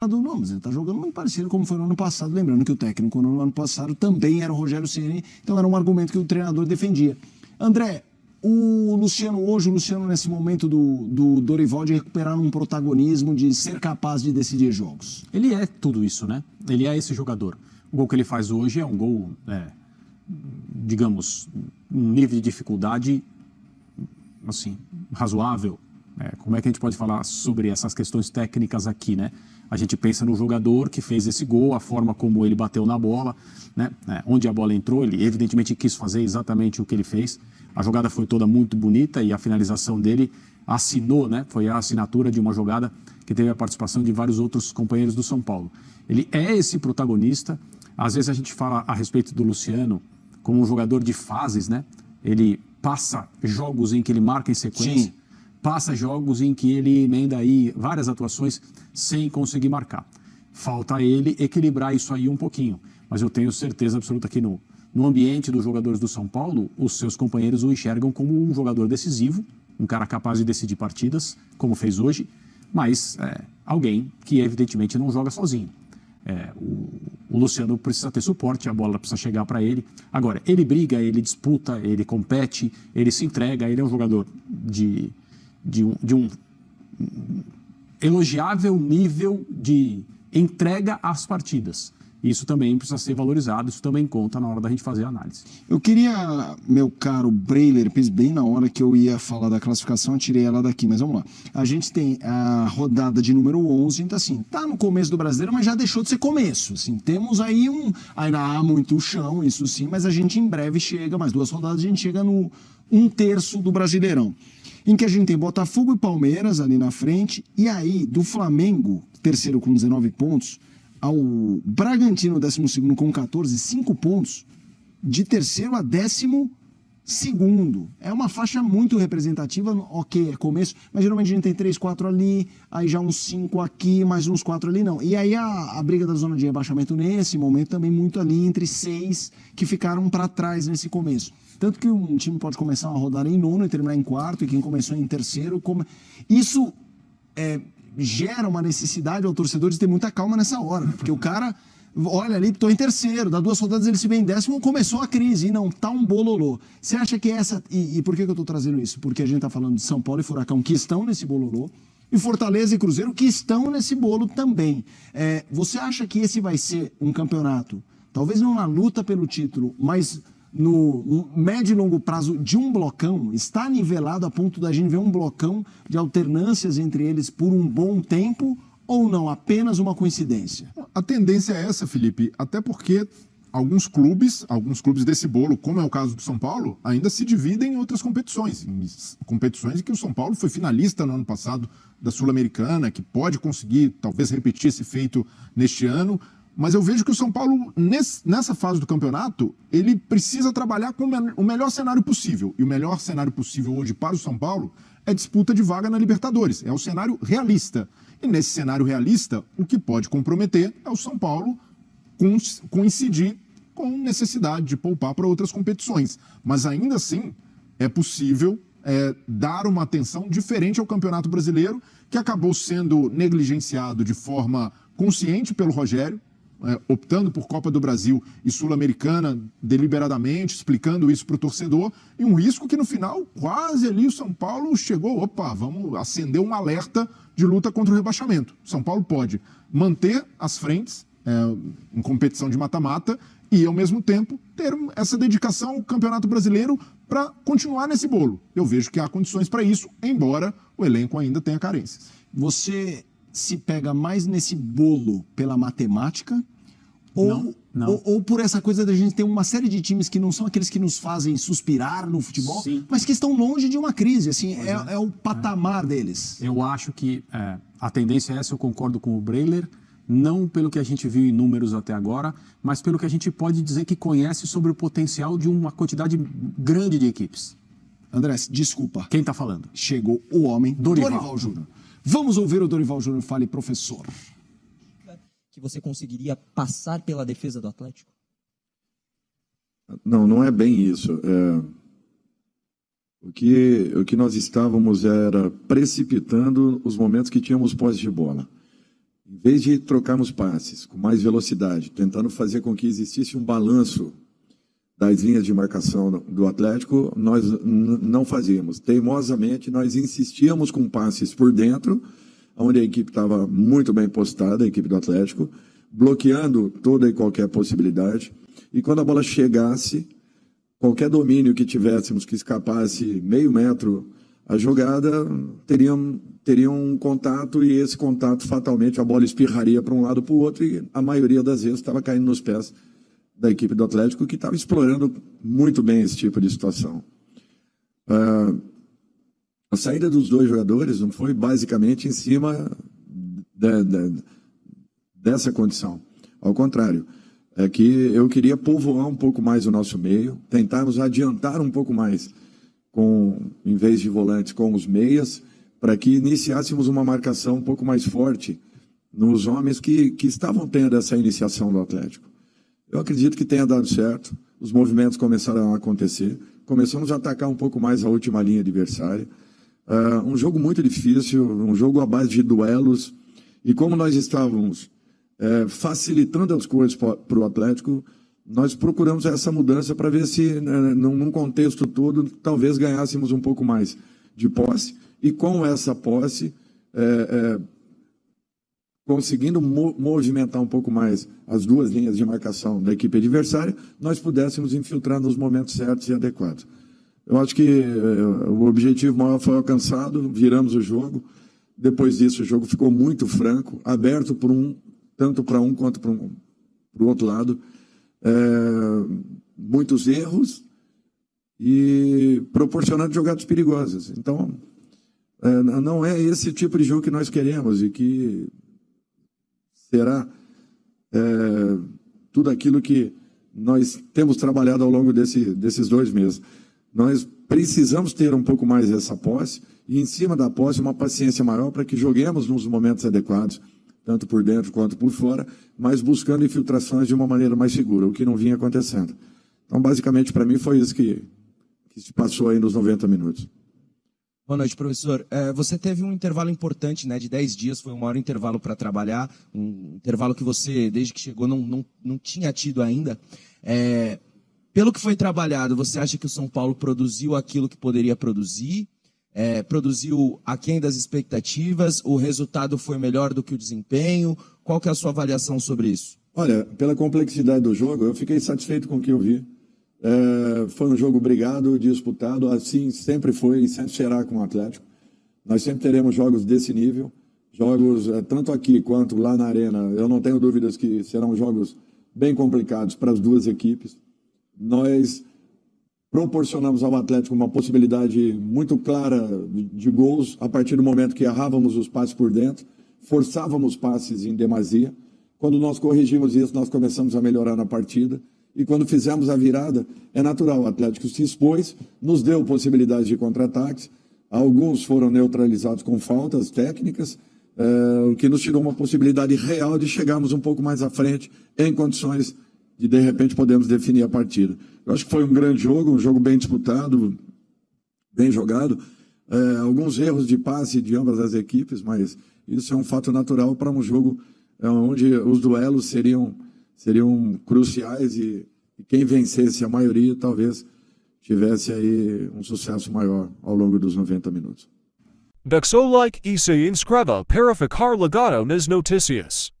Não, mas ele está jogando muito parecido como foi no ano passado. Lembrando que o técnico no ano passado também era o Rogério Ceni, então era um argumento que o treinador defendia. André, o Luciano nesse momento do Dorival de recuperar um protagonismo, de ser capaz de decidir jogos. Ele é tudo isso, né? Ele é esse jogador. O gol que ele faz hoje é um gol, digamos, um nível de dificuldade, assim, razoável. Como é que a gente pode falar sobre essas questões técnicas aqui, né? A gente pensa no jogador que fez esse gol, a forma como ele bateu na bola, né? Onde a bola entrou, ele evidentemente quis fazer exatamente o que ele fez. A jogada foi toda muito bonita e a finalização dele assinou, né? Foi a assinatura de uma jogada que teve a participação de vários outros companheiros do São Paulo. Ele é esse protagonista. Às vezes a gente fala a respeito do Luciano como um jogador de fases, né? Ele passa jogos em que ele marca em sequência. Sim. Passa jogos em que ele emenda aí várias atuações sem conseguir marcar. Falta ele equilibrar isso aí um pouquinho. Mas eu tenho certeza absoluta que no ambiente dos jogadores do São Paulo, os seus companheiros o enxergam como um jogador decisivo, um cara capaz de decidir partidas, como fez hoje, mas alguém que evidentemente não joga sozinho. O Luciano precisa ter suporte, a bola precisa chegar para ele. Agora, ele briga, ele disputa, ele compete, ele se entrega, ele é um jogador de um elogiável nível de entrega às partidas. Isso também precisa ser valorizado, isso também conta na hora da gente fazer a análise. Eu queria, meu caro Breiler, bem na hora que eu ia falar da classificação, eu tirei ela daqui, mas vamos lá. A gente tem a rodada de número 11, então assim, tá no começo do Brasileiro, mas já deixou de ser começo, assim, temos aí ainda há muito chão, isso sim, mas a gente em breve chega, mais 2 rodadas, a gente chega no 1/3 do Brasileirão, em que a gente tem Botafogo e Palmeiras ali na frente, e aí do Flamengo, terceiro com 19 pontos, ao Bragantino, 12º com 14, 5 pontos, de terceiro a 12º. É uma faixa muito representativa, ok, é começo, mas geralmente a gente tem 3, 4 ali, aí já uns 5 aqui, mais uns 4 ali, não. E aí a briga da zona de rebaixamento nesse momento também muito ali, entre 6 que ficaram para trás nesse começo. Tanto que um time pode começar uma rodada em nono e terminar em quarto, e quem começou em terceiro... Isso gera uma necessidade ao torcedor de ter muita calma nessa hora, porque o cara olha ali, estou em terceiro, dá 2 rodadas ele se vê em 10º, começou a crise, e não, tá um bololô. Você acha que essa... E por que eu estou trazendo isso? Porque a gente está falando de São Paulo e Furacão, que estão nesse bololô, e Fortaleza e Cruzeiro, que estão nesse bolo também. Você acha que esse vai ser um campeonato, talvez não na luta pelo título, mas no médio e longo prazo de um blocão, está nivelado a ponto da gente ver um blocão de alternâncias entre eles por um bom tempo, ou não, apenas uma coincidência? A tendência é essa, Felipe, até porque alguns clubes desse bolo, como é o caso do São Paulo, ainda se dividem em outras competições. Competições em que o São Paulo foi finalista no ano passado da Sul-Americana, que pode conseguir talvez repetir esse feito neste ano. Mas eu vejo que o São Paulo, nessa fase do campeonato, ele precisa trabalhar com o melhor cenário possível. E o melhor cenário possível hoje para o São Paulo é disputa de vaga na Libertadores. É o cenário realista. E nesse cenário realista, o que pode comprometer é o São Paulo coincidir com necessidade de poupar para outras competições. Mas ainda assim, é possível dar uma atenção diferente ao Campeonato Brasileiro, que acabou sendo negligenciado de forma consciente pelo Rogério, optando por Copa do Brasil e Sul-Americana deliberadamente, explicando isso para o torcedor, e um risco que no final, quase ali o São Paulo chegou, vamos acender um alerta de luta contra o rebaixamento. São Paulo pode manter as frentes em competição de mata-mata e, ao mesmo tempo, ter essa dedicação ao Campeonato Brasileiro para continuar nesse bolo. Eu vejo que há condições para isso, embora o elenco ainda tenha carências. Você se pega mais nesse bolo pela matemática ou por essa coisa da gente ter uma série de times que não são aqueles que nos fazem suspirar no futebol, sim, mas que estão longe de uma crise, assim, é o patamar deles? Eu acho que a tendência é essa, eu concordo com o Breiler, não pelo que a gente viu em números até agora, mas pelo que a gente pode dizer que conhece sobre o potencial de uma quantidade grande de equipes. André, desculpa. Quem está falando? Chegou o homem, Dorival Júnior. Vamos ouvir o Dorival Júnior. Fale, professor. Que você conseguiria passar pela defesa do Atlético? Não é bem isso. O que nós estávamos era precipitando os momentos que tínhamos posse de bola. Em vez de trocarmos passes com mais velocidade, tentando fazer com que existisse um balanço das linhas de marcação do Atlético, nós não fazíamos. Teimosamente, nós insistíamos com passes por dentro, onde a equipe estava muito bem postada, a equipe do Atlético, bloqueando toda e qualquer possibilidade. E quando a bola chegasse, qualquer domínio que tivéssemos que escapasse meio metro a jogada, teria um contato, e esse contato, fatalmente, a bola espirraria para um lado para o outro, e a maioria das vezes estava caindo nos pés da equipe do Atlético, que estava explorando muito bem esse tipo de situação. A saída dos dois jogadores não foi basicamente em cima dessa condição. Ao contrário, é que eu queria povoar um pouco mais o nosso meio, tentarmos adiantar um pouco mais, em vez de volantes, com os meias, para que iniciássemos uma marcação um pouco mais forte nos homens que estavam tendo essa iniciação do Atlético. Eu acredito que tenha dado certo, os movimentos começaram a acontecer, começamos a atacar um pouco mais a última linha adversária. Um jogo muito difícil, um jogo à base de duelos, e como nós estávamos facilitando as coisas para o Atlético, nós procuramos essa mudança para ver se, num contexto todo, talvez ganhássemos um pouco mais de posse, e com essa posse, conseguindo movimentar um pouco mais as duas linhas de marcação da equipe adversária, nós pudéssemos infiltrar nos momentos certos e adequados. Eu acho que o objetivo maior foi alcançado, viramos o jogo. Depois disso, o jogo ficou muito franco, aberto tanto para um quanto para o outro lado. Muitos erros e proporcionando jogadas perigosas. Então, não é esse tipo de jogo que nós queremos, e que será tudo aquilo que nós temos trabalhado ao longo desses 2 meses. Nós precisamos ter um pouco mais dessa posse, e em cima da posse uma paciência maior para que joguemos nos momentos adequados, tanto por dentro quanto por fora, mas buscando infiltrações de uma maneira mais segura, o que não vinha acontecendo. Então, basicamente, para mim, foi isso que se passou aí nos 90 minutos. Boa noite, professor. Você teve um intervalo importante, né, de 10 dias, foi o maior intervalo para trabalhar, um intervalo que você, desde que chegou, não tinha tido ainda. Pelo que foi trabalhado, você acha que o São Paulo produziu aquilo que poderia produzir? Produziu aquém das expectativas? O resultado foi melhor do que o desempenho? Qual que é a sua avaliação sobre isso? Olha, pela complexidade do jogo, eu fiquei satisfeito com o que eu vi. Foi um jogo brigado, disputado, assim sempre foi e sempre será com o Atlético. Nós sempre teremos jogos desse nível, jogos tanto aqui quanto lá na Arena. Eu não tenho dúvidas que serão jogos bem complicados para as duas equipes. Nós proporcionamos ao Atlético uma possibilidade muito clara de gols a partir do momento que errávamos os passes por dentro, forçávamos passes em demasia. Quando nós corrigimos isso, nós começamos a melhorar na partida. E quando fizemos a virada, é natural, o Atlético se expôs, nos deu possibilidades de contra-ataques, alguns foram neutralizados com faltas técnicas, o que nos tirou uma possibilidade real de chegarmos um pouco mais à frente, em condições de repente, podermos definir a partida. Eu acho que foi um grande jogo, um jogo bem disputado, bem jogado, alguns erros de passe de ambas as equipes, mas isso é um fato natural para um jogo onde os duelos seriam cruciais, e quem vencesse a maioria talvez tivesse aí um sucesso maior ao longo dos 90 minutos. Beksolik isa inskreva para ficar ligado nas noticias.